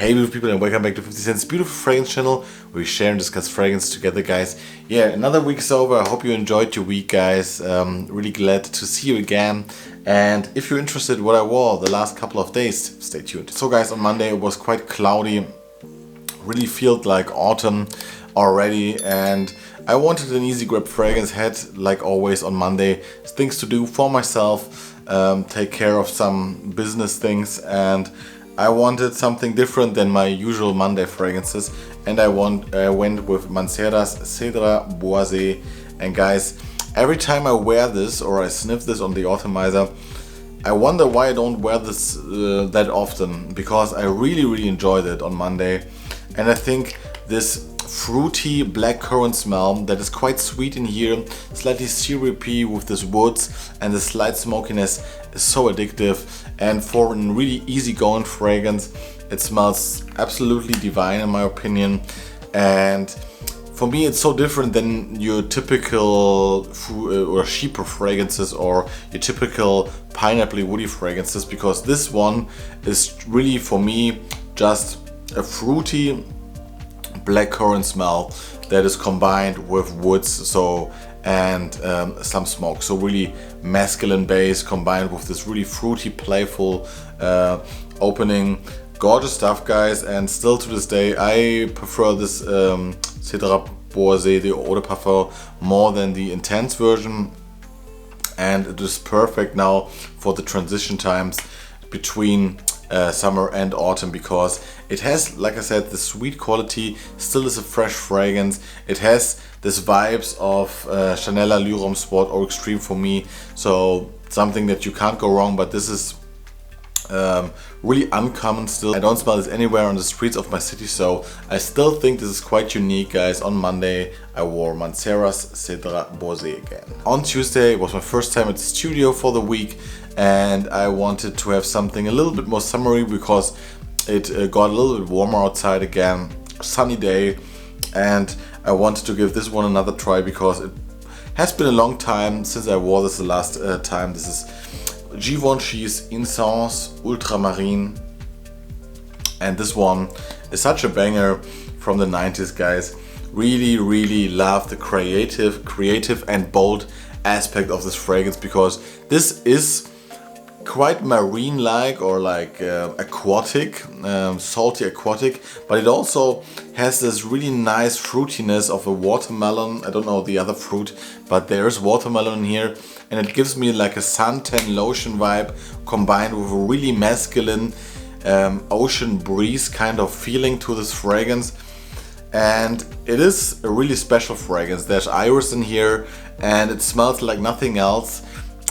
Hey beautiful people, and welcome back to 50 Cent's beautiful fragrance channel where we share and discuss fragrance together, guys. Yeah, another week is over. I hope you enjoyed your week, guys. Really glad to see you again. And if you're interested in what I wore the last couple of days, stay tuned. So guys, on Monday it was quite cloudy. Really felt like autumn already, and I wanted an easy grab fragrance. Had, like always on Monday, things to do for myself, take care of some business things, and I wanted something different than my usual Monday fragrances, and I went with Mancera's Cedrat Boise. And guys, every time I wear this or I sniff this on the atomizer, I wonder why I don't wear this that often, because I really enjoyed it on Monday. And I think this fruity blackcurrant smell that is quite sweet in here, slightly syrupy with this woods and the slight smokiness, is so addictive. And for a really easygoing fragrance, it smells absolutely divine in my opinion. And for me, it's so different than your typical or cheaper fragrances or your typical pineapple woody fragrances, because this one is really, for me, just a fruity blackcurrant smell that is combined with woods, and some smoke. So really masculine base combined with this really fruity, playful opening. Gorgeous stuff, guys. And still to this day, I prefer this Cedrat Boise, the Eau de Parfum, more than the Intense version. And it is perfect now for the transition times between summer and autumn, because it has, like I said, the sweet quality, still is a fresh fragrance. It has this vibes of Chanel Allure Sport or Extreme for me, so something that you can't go wrong. But this is really uncommon still. I don't smell this anywhere on the streets of my city, so I still think this is quite unique, guys. On Monday I wore Mancera's Cedrat Boise again. On Tuesday it was my first time at the studio for the week, and I wanted to have something a little bit more summery because it got a little bit warmer outside again, sunny day, and I wanted to give this one another try because it has been a long time since I wore this the last time. This is Givenchy's Insense Ultramarine, and this one is such a banger from the 90s, guys. Really love the creative and bold aspect of this fragrance, because this is quite marine-like or like aquatic, salty aquatic, but it also has this really nice fruitiness of a watermelon. I don't know the other fruit, but there's watermelon here, and it gives me like a suntan lotion vibe combined with a really masculine ocean breeze kind of feeling to this fragrance. And it is a really special fragrance. There's iris in here and it smells like nothing else.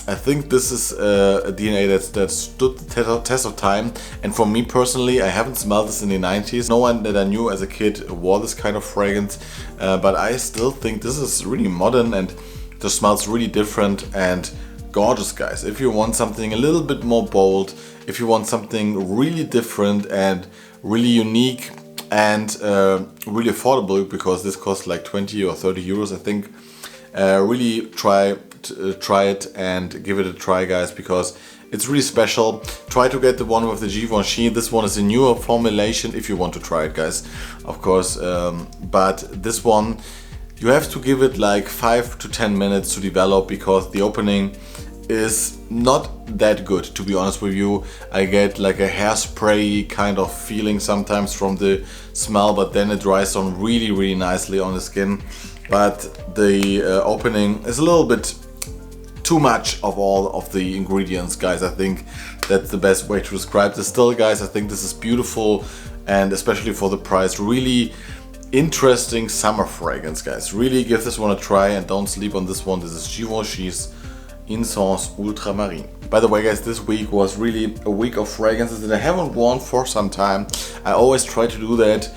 I think this is a DNA that stood the test of time, and for me personally, I haven't smelled this in the 90s. No one that I knew as a kid wore this kind of fragrance, but I still think this is really modern and just smells really different and gorgeous, guys. If you want something a little bit more bold, if you want something really different and really unique and really affordable, because this costs like 20 or 30 euros, I think, really try it and give it a try, guys, because it's really special. Try to get the one with the Givenchy. This one is a newer formulation if you want to try it, guys, of course, but this one you have to give it like 5 to 10 minutes to develop, because the opening is not that good, to be honest with you. I get like a hairspray kind of feeling sometimes from the smell, but then it dries on really nicely on the skin. But the opening is a little bit too much of all of the ingredients, guys. I think that's the best way to describe this. Still, guys, I think this is beautiful, and especially for the price, really interesting summer fragrance, guys. Really give this one a try and don't sleep on this one. This is Givenchy's Insense Ultramarine. By the way, guys, this week was really a week of fragrances that I haven't worn for some time. I always try to do that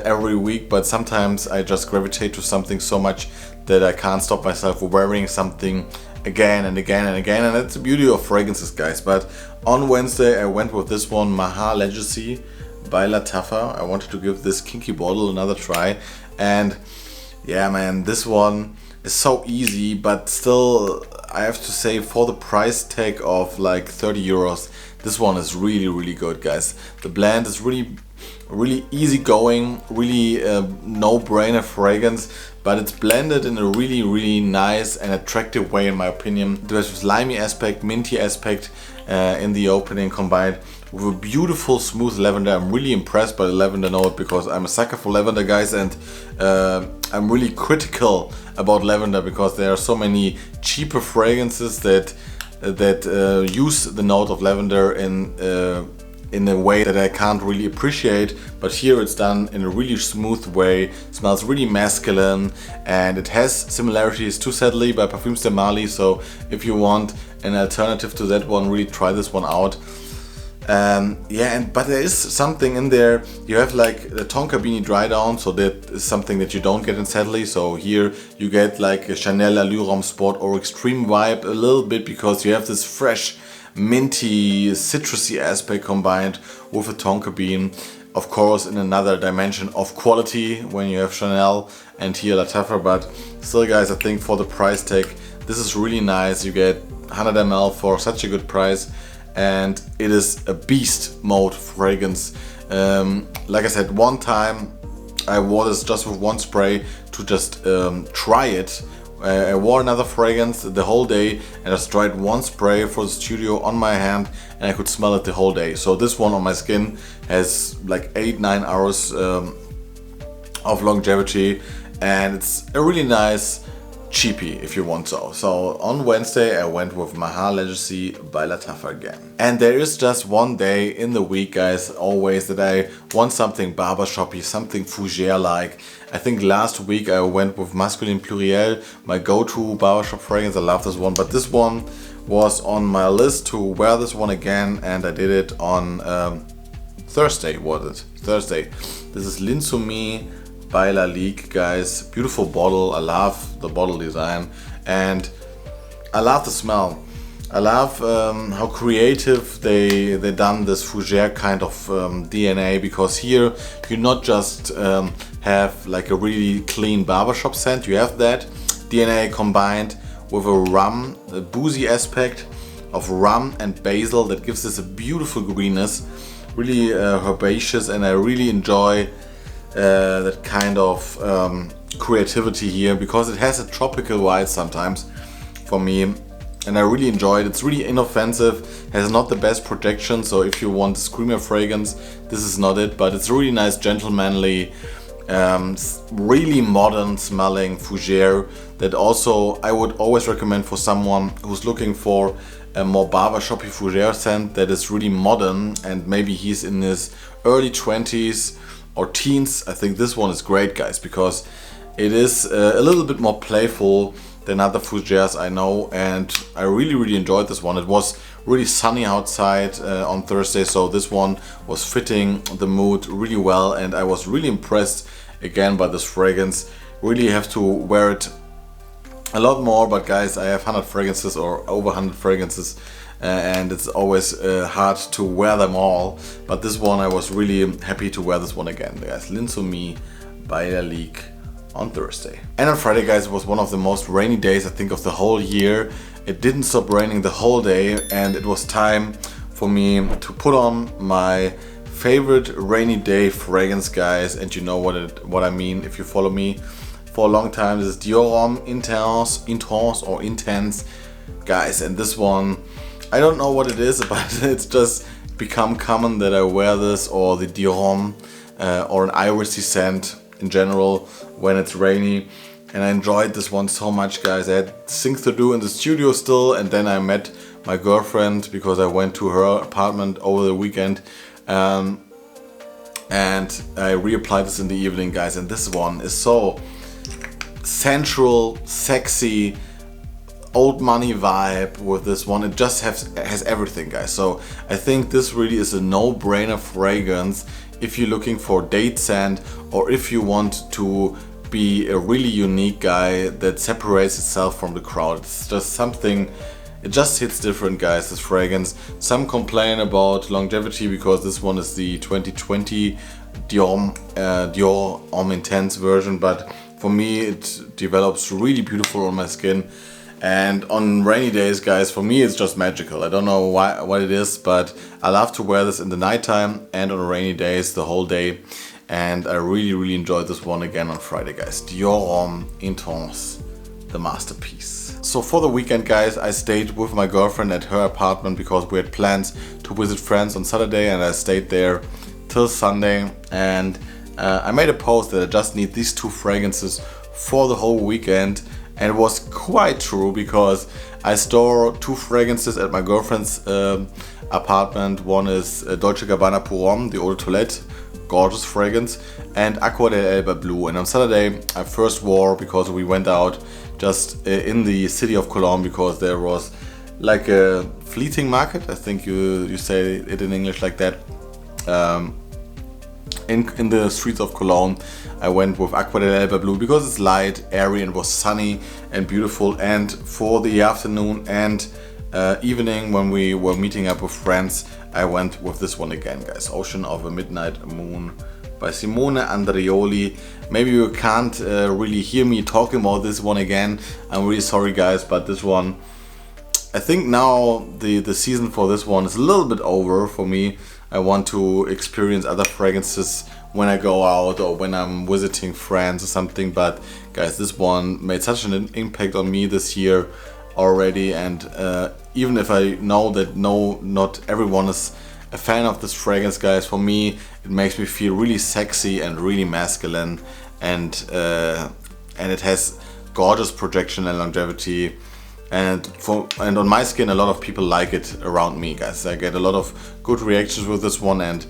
every week, but sometimes I just gravitate to something so much that I can't stop myself from wearing something again and again, and that's the beauty of fragrances, guys. But on Wednesday I went with this one, Maahir Legacy by Lattaffa. I wanted to give this kinky bottle another try, and yeah, man, this one is so easy, but still I have to say, for the price tag of like 30 euros, this one is really good, guys. The blend is really really easygoing, really no-brainer fragrance, but it's blended in a really nice and attractive way, in my opinion. There's this limey aspect, minty aspect in the opening, combined with a beautiful smooth lavender. I'm really impressed by the lavender note because I'm a sucker for lavender, guys, and I'm really critical about lavender because there are so many cheaper fragrances that use the note of lavender in a way that I can't really appreciate, but here it's done in a really smooth way. It smells really masculine, and it has similarities to Sadly by Parfums de Marly, so if you want an alternative to that one, really try this one out. But there is something in there. You have like the Tonka Beanie dry down, so that is something that you don't get in Sadly. So here you get like a Chanel Allure Homme Sport or Extreme vibe a little bit, because you have this fresh, minty, citrusy aspect combined with a Tonka Bean. Of course, in another dimension of quality when you have Chanel and here Lattaffa, but still, guys, I think for the price tag, this is really nice. You get 100 ml for such a good price. And it is a beast mode fragrance. Like I said, one time I wore this just with one spray to just try it. I wore another fragrance the whole day and just tried one spray for the studio on my hand, and I could smell it the whole day. So this one on my skin has like 8-9 hours of longevity, and it's a really nice cheapie if you want so. So on Wednesday I went with Maahir Legacy by Lattaffa again. And there is just one day in the week, guys, always, that I want something barbershoppy, something fougere like. I think last week I went with Masculine Pluriel, my go-to barbershop fragrance. I love this one, but this one was on my list to wear this one again, and I did it on Thursday, was it? Thursday. This is L'Insoumis by Lalique, guys. Beautiful bottle. I love the bottle design and I love the smell. I love how creative they done this fougere kind of DNA, because here you not just have like a really clean barbershop scent, you have that DNA combined with a rum, a boozy aspect of rum and basil that gives this a beautiful greenness, really herbaceous, and I really enjoy that kind of creativity here, because it has a tropical vibe sometimes for me, and I really enjoy it. It's really inoffensive, has not the best projection, so if you want a screamer fragrance, this is not it, but it's really nice, gentlemanly, really modern smelling fougere that also I would always recommend for someone who's looking for a more barbershoppy fougere scent that is really modern, and maybe he's in his early 20s or teens. I think this one is great, guys, because it is a little bit more playful than other fougeres I know, and I really enjoyed this one. It was really sunny outside on Thursday, so this one was fitting the mood really well, and I was really impressed again by this fragrance. Really have to wear it a lot more, but guys, I have 100 fragrances or over 100 fragrances, and it's always hard to wear them all, but this one I was really happy to wear this one again, guys. L'Insoumis by Lalique on Thursday. And on Friday, guys, was one of the most rainy days I think of the whole year. It didn't stop raining the whole day, and it was time for me to put on my favorite rainy day fragrance, guys, and you know what I mean if you follow me for a long time. This is Dior Homme Intense, guys, and this one, I don't know what it is, but it's just become common that I wear this, or the Dior Homme, or an irisy scent in general when it's rainy. And I enjoyed this one so much, guys. I had things to do in the studio still, and then I met my girlfriend because I went to her apartment over the weekend, and I reapplied this in the evening, guys, and this one is so sensual, sexy, old money vibe with this one. It just has everything, guys. So I think this really is a no-brainer fragrance if you're looking for date scent, or if you want to be a really unique guy that separates itself from the crowd. It's just something, it just hits different, guys, this fragrance. Some complain about longevity because this one is the 2020 Dior Homme Intense version, but for me it develops really beautiful on my skin. And on rainy days, guys, for me it's just magical. I don't know what it is, but I love to wear this in the nighttime and on rainy days the whole day. And I really enjoyed this one again on Friday, guys. Dior Homme Insense, the masterpiece. So for the weekend, guys, I stayed with my girlfriend at her apartment because we had plans to visit friends on Saturday, and I stayed there till Sunday. And I made a post that I just need these 2 fragrances for the whole weekend. And it was quite true, because I store 2 fragrances at my girlfriend's apartment. One is Dolce & Gabbana Pour Homme, the Eau de Toilette, gorgeous fragrance, and Aqua del Elba Blue. And on Saturday I first wore, because we went out just in the city of Cologne, because there was like a fleeting market, I think you say it in English like that, in the streets of Cologne. I went with Aqua del Elba Blue because it's light, airy, and was sunny and beautiful. And for the afternoon and evening, when we were meeting up with friends, I went with this one again, guys. Ocean of a Midnight Moon by Simone Andreoli. Maybe you can't really hear me talking about this one again. I'm really sorry, guys, but this one, I think now the season for this one is a little bit over for me. I want to experience other fragrances when I go out or when I'm visiting friends or something. But guys, this one made such an impact on me this year already. And even if I know that not everyone is a fan of this fragrance, guys, for me it makes me feel really sexy and really masculine, and it has gorgeous projection and longevity. And on my skin, a lot of people like it around me, guys. I get a lot of good reactions with this one, and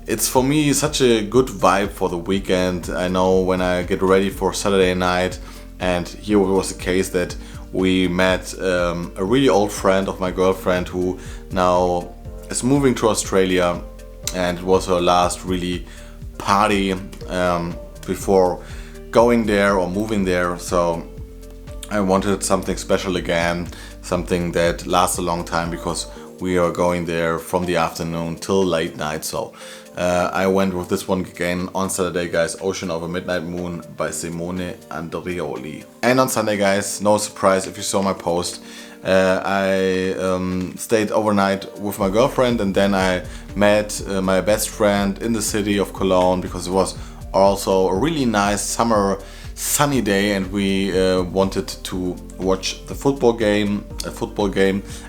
it's for me such a good vibe for the weekend. I know when I get ready for Saturday night, and here was the case that we met a really old friend of my girlfriend who now is moving to Australia, and it was her last really party before going there or moving there. So I wanted something special again, something that lasts a long time, because we are going there from the afternoon till late night. So I went with this one again on Saturday, guys. Ocean of a Midnight Moon by Simone Andreoli. And on Sunday, guys, no surprise if you saw my post, I stayed overnight with my girlfriend, and then I met my best friend in the city of Cologne, because it was also a really nice summer sunny day, and we wanted to watch a football game,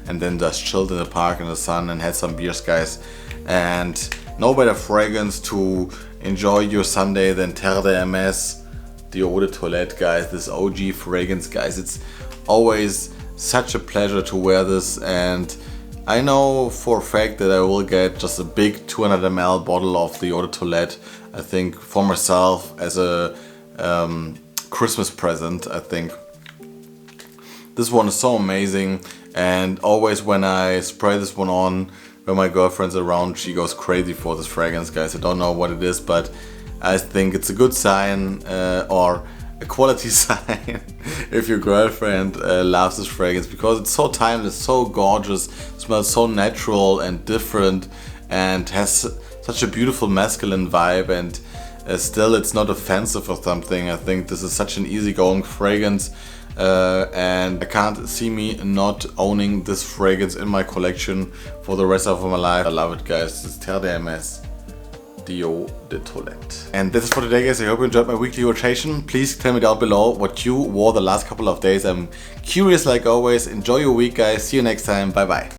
and then just chilled in the park in the sun and had some beers, guys. And no better fragrance to enjoy your Sunday than Terre de Hermes, the Eau de Toilette, guys. This OG fragrance, guys. It's always such a pleasure to wear this, and I know for a fact that I will get just a big 200 ml bottle of the Eau de Toilette, I think, for myself as a Christmas present. I think this one is so amazing, and always when I spray this one on when my girlfriend's around, she goes crazy for this fragrance, guys. I don't know what it is, but I think it's a good sign, or a quality sign, if your girlfriend loves this fragrance, because it's so timeless, so gorgeous, smells so natural and different, and has such a beautiful masculine vibe, and still it's not offensive or something. I think this is such an easygoing fragrance, and I can't see me not owning this fragrance in my collection for the rest of my life. I love it, guys. It's Terre de Hermes, the Eau de Toilette. And this is for today, guys. I hope you enjoyed my weekly rotation. Please tell me down below what you wore the last couple of days. I'm curious like always. Enjoy your week, guys. See you next time. Bye bye.